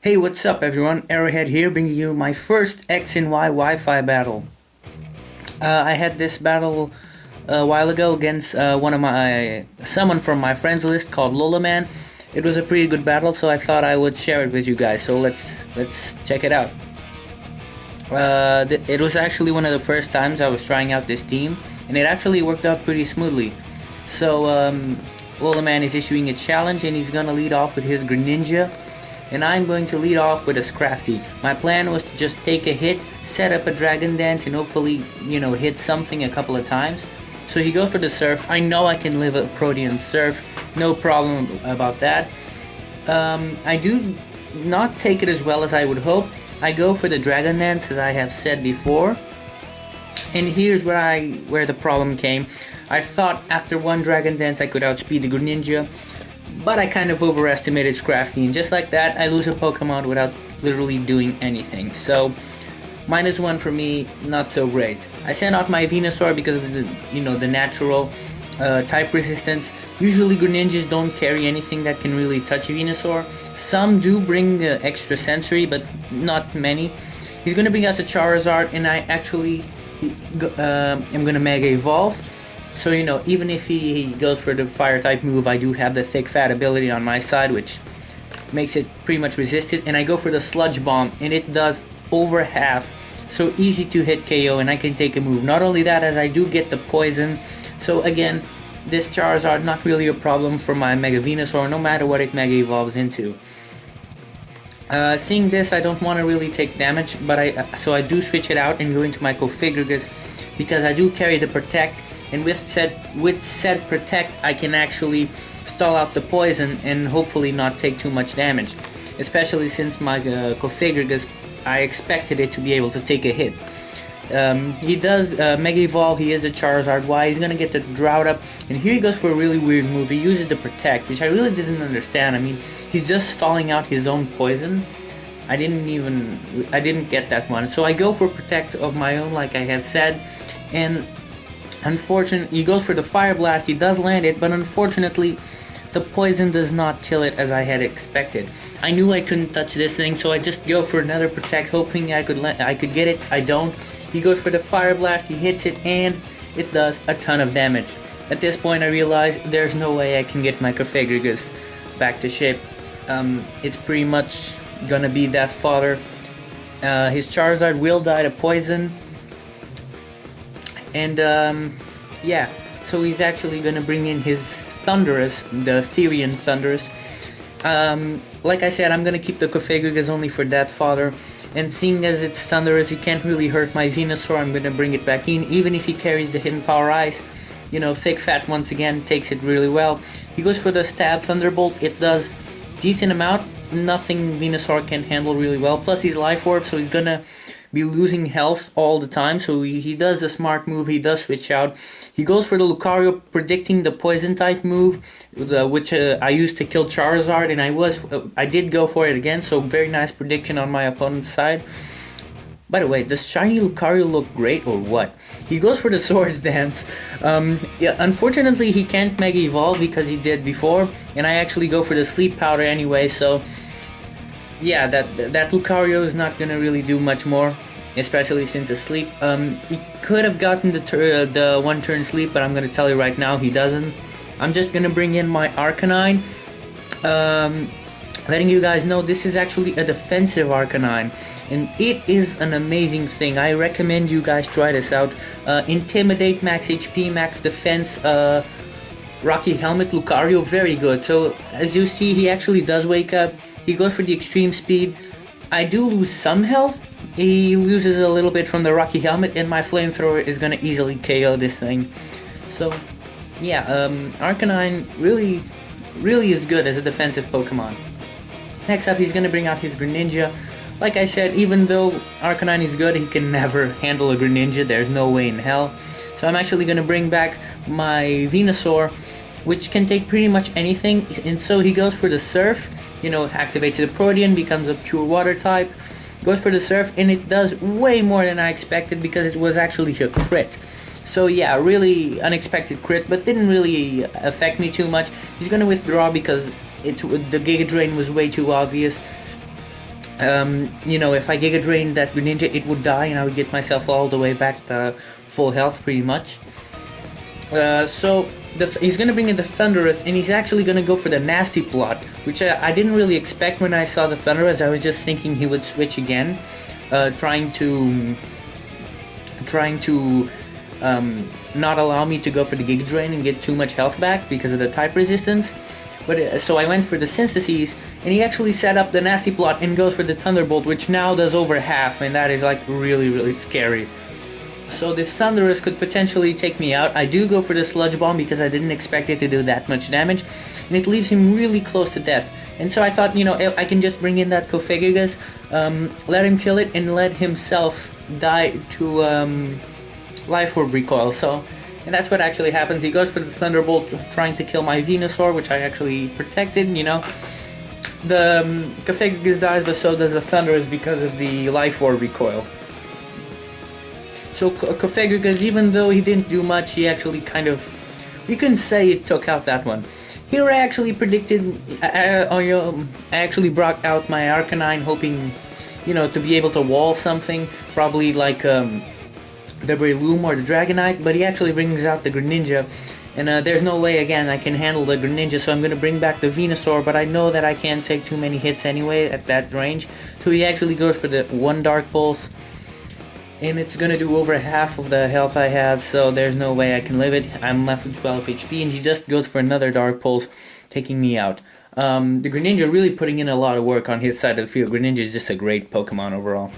Hey, what's up everyone? ArrowHead here, bringing you my first X and Y Wi-Fi battle. I had this battle a while ago against someone from my friends list called Lolaman. It was a pretty good battle, so I thought I would share it with you guys. So let's check it out. It was actually one of the first times I was trying out this team, and it actually worked out pretty smoothly. So Lolaman is issuing a challenge, and he's gonna lead off with his Greninja. And I'm going to lead off with a Scrafty. My plan was to just take a hit, set up a Dragon Dance, and hopefully, hit something a couple of times. So he goes for the Surf. I know I can live a Protean Surf, no problem about that. I do not take it as well as I would hope. I go for the Dragon Dance, as I have said before. And here's where the problem came. I thought after one Dragon Dance I could outspeed the Greninja, but I kind of overestimated Scrafty, and just like that, I lose a Pokemon without literally doing anything. So, -1 for me, not so great. I sent out my Venusaur because of the natural type resistance. Usually Greninjas don't carry anything that can really touch Venusaur. Some do bring extra sensory, but not many. He's gonna bring out the Charizard, and I actually am gonna Mega Evolve. So, even if he goes for the fire type move, I do have the thick fat ability on my side, which makes it pretty much resisted. And I go for the Sludge Bomb, and it does over half. So easy to hit KO, and I can take a move. Not only that, as I do get the poison. So again, this Charizard not really a problem for my Mega Venusaur, no matter what it Mega Evolves into. Seeing this, I don't want to really take damage, but I do switch it out and go into my Cofagrigus, because I do carry the Protect. And with said Protect, I can actually stall out the poison and hopefully not take too much damage. Especially since my Cofagrigus, I expected it to be able to take a hit. He does Mega Evolve, he is the Charizard Y, he's gonna get the Drought up, and here he goes for a really weird move. He uses the Protect, which I really didn't understand. I mean, he's just stalling out his own poison. I didn't get that one. So I go for Protect of my own, like I had said, and unfortunately, he goes for the Fire Blast, he does land it, but unfortunately, the poison does not kill it as I had expected. I knew I couldn't touch this thing, so I just go for another Protect, hoping I could get it. I don't. He goes for the Fire Blast, he hits it, and it does a ton of damage. At this point, I realize there's no way I can get my Cofagrigus back to shape. It's pretty much gonna be that fodder. His Charizard will die to poison. And yeah, so he's actually gonna bring in his Thundurus, the Therian Thundurus. Like I said, I'm gonna keep the Cofagrigus only for that fodder. And seeing as it's Thundurus, he can't really hurt my Venusaur. I'm gonna bring it back in, even if he carries the Hidden Power Ice. Thick Fat once again takes it really well. He goes for the Stab Thunderbolt. It does decent amount. Nothing Venusaur can handle really well. Plus he's Life Orb, so he's gonna be losing health all the time, so he does the smart move, he does switch out. He goes for the Lucario, predicting the poison type move, which I used to kill Charizard, and I did go for it again, so very nice prediction on my opponent's side. By the way, does shiny Lucario look great or what? He goes for the Swords Dance. Yeah, unfortunately he can't Mega Evolve because he did before, and I actually go for the Sleep Powder anyway, so yeah, that Lucario is not gonna really do much more, especially since asleep. He could have gotten the one turn sleep, but I'm gonna tell you right now, he doesn't. I'm just gonna bring in my Arcanine, letting you guys know this is actually a defensive Arcanine, and it is an amazing thing. I recommend you guys try this out. Intimidate, max HP, max defense, Rocky Helmet, Lucario, very good. So as you see, he actually does wake up. He goes for the extreme speed. I do lose some health. He loses a little bit from the Rocky Helmet, and my Flamethrower is gonna easily KO this thing. So yeah, Arcanine really is good as a defensive Pokemon. Next up, he's gonna bring out his Greninja. Like I said, even though Arcanine is good, he can never handle a Greninja. There's no way in hell. So I'm actually gonna bring back my Venusaur, which can take pretty much anything. And so he goes for the Surf. Activates the Protean, becomes a pure water type, goes for the Surf, and it does way more than I expected because it was actually a crit. So yeah, really unexpected crit, but didn't really affect me too much. He's gonna withdraw because the Giga Drain was way too obvious. You know, if I Giga Drain that Greninja, it would die, and I would get myself all the way back to full health, pretty much. So he's gonna bring in the Thunderous, and he's actually gonna go for the Nasty Plot, which I didn't really expect when I saw the Thunderous. I was just thinking he would switch again, trying to not allow me to go for the Giga Drain and get too much health back because of the type resistance. But so I went for the Syntheses, and he actually set up the Nasty Plot and goes for the Thunderbolt, which now does over half, and that is like really scary. So this Thunderous could potentially take me out. I do go for the Sludge Bomb because I didn't expect it to do that much damage, and it leaves him really close to death. And so I thought, you know, I can just bring in that Cofagrigus, let him kill it, and let himself die to Life Orb Recoil. So, and that's what actually happens. He goes for the Thunderbolt, trying to kill my Venusaur, which I actually protected, you know. The Cofagrigus dies, but so does the Thunderous because of the Life Orb Recoil. So Cofagrigus, even though he didn't do much, he actually kind of, you can say it took out that one. Here I actually predicted, I actually brought out my Arcanine, hoping, you know, to be able to wall something, probably like the Breloom or the Dragonite, but he actually brings out the Greninja, and there's no way, again, I can handle the Greninja, so I'm going to bring back the Venusaur, but I know that I can't take too many hits anyway at that range, so he actually goes for the one Dark Pulse, and it's going to do over half of the health I have, so there's no way I can live it. I'm left with 12 HP, and he just goes for another Dark Pulse, taking me out. The Greninja really putting in a lot of work on his side of the field. Greninja is just a great Pokemon overall.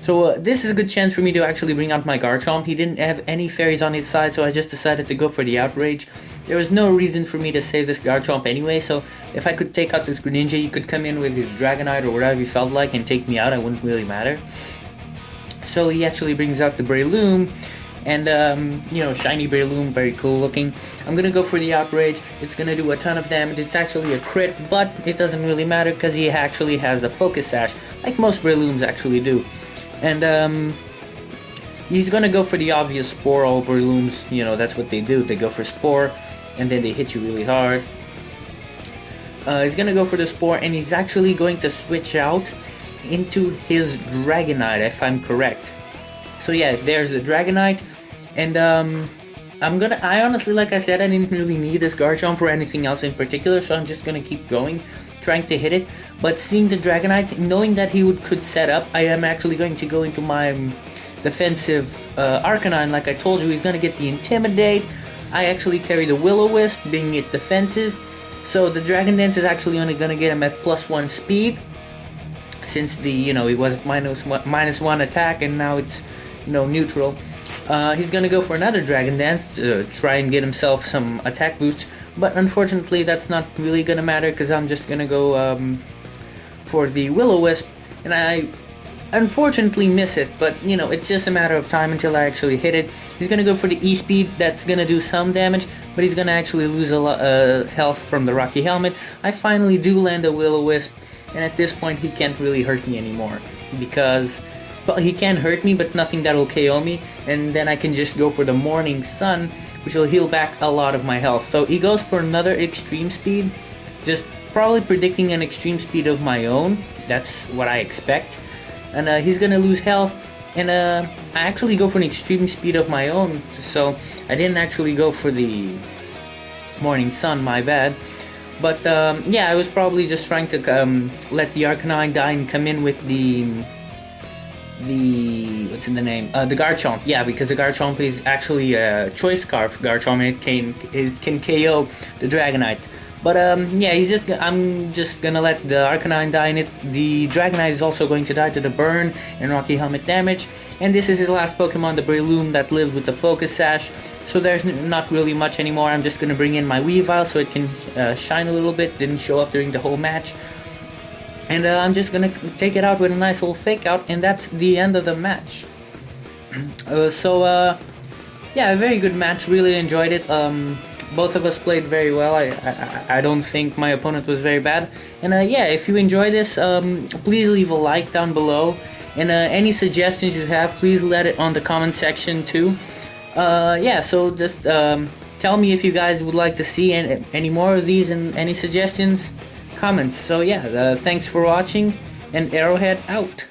So this is a good chance for me to actually bring out my Garchomp. He didn't have any fairies on his side, so I just decided to go for the Outrage. There was no reason for me to save this Garchomp anyway, so if I could take out this Greninja, he could come in with his Dragonite or whatever he felt like and take me out. It wouldn't really matter. So he actually brings out the Breloom, and you know, shiny Breloom, very cool looking. I'm gonna go for the Outrage. It's gonna do a ton of damage. It's actually a crit, but it doesn't really matter because he actually has the Focus Sash, like most Brelooms actually do. And he's gonna go for the obvious Spore. All Brelooms, you know, that's what they do. They go for Spore, and then they hit you really hard. He's gonna go for the Spore, and he's actually going to switch out into his Dragonite, if I'm correct. So yeah, there's the Dragonite, and I honestly, like I said, I didn't really need this Garchomp for anything else in particular, so I'm just gonna keep going, trying to hit it. But seeing the Dragonite, knowing that he could set up, I am actually going to go into my defensive Arcanine. Like I told you, he's gonna get the Intimidate. I actually carry the Will-O-Wisp, being it defensive, so the Dragon Dance is actually only gonna get him at +1 speed, since the, you know, it was -1 attack, and now it's, you know, neutral. He's gonna go for another Dragon Dance to try and get himself some attack boosts, but unfortunately that's not really gonna matter because I'm just gonna go for the Will-O-Wisp, and I unfortunately miss it, but you know, it's just a matter of time until I actually hit it. He's gonna go for the E-Speed. That's gonna do some damage, but he's gonna actually lose a lot health from the Rocky Helmet. I finally do land a Will-O-Wisp, and at this point he can't really hurt me anymore, because, well, he can hurt me, but nothing that'll KO me, and then I can just go for the Morning Sun, which will heal back a lot of my health. So he goes for another Extreme Speed, just probably predicting an Extreme Speed of my own. That's what I expect. And he's gonna lose health, and I actually go for an Extreme Speed of my own, so I didn't actually go for the Morning Sun, my bad. But yeah, I was probably just trying to let the Arcanine die and come in with the what's in the name? The Garchomp. Yeah, because the Garchomp is actually a Choice Scarf Garchomp, and it can KO the Dragonite. But yeah, I'm just gonna let the Arcanine die in it. The Dragonite is also going to die to the burn and Rocky Helmet damage. And this is his last Pokemon, the Breloom, that lived with the Focus Sash. So there's not really much anymore. I'm just gonna bring in my Weavile so it can shine a little bit. Didn't show up during the whole match. And I'm just gonna take it out with a nice little Fake Out, and that's the end of the match. Yeah, a very good match. Really enjoyed it. Both of us played very well. I don't think my opponent was very bad. And yeah, if you enjoy this, please leave a like down below. And any suggestions you have, please let it on the comment section too. Yeah, so just tell me if you guys would like to see any more of these, and any suggestions, comments. So yeah, thanks for watching, and ArrowHead out.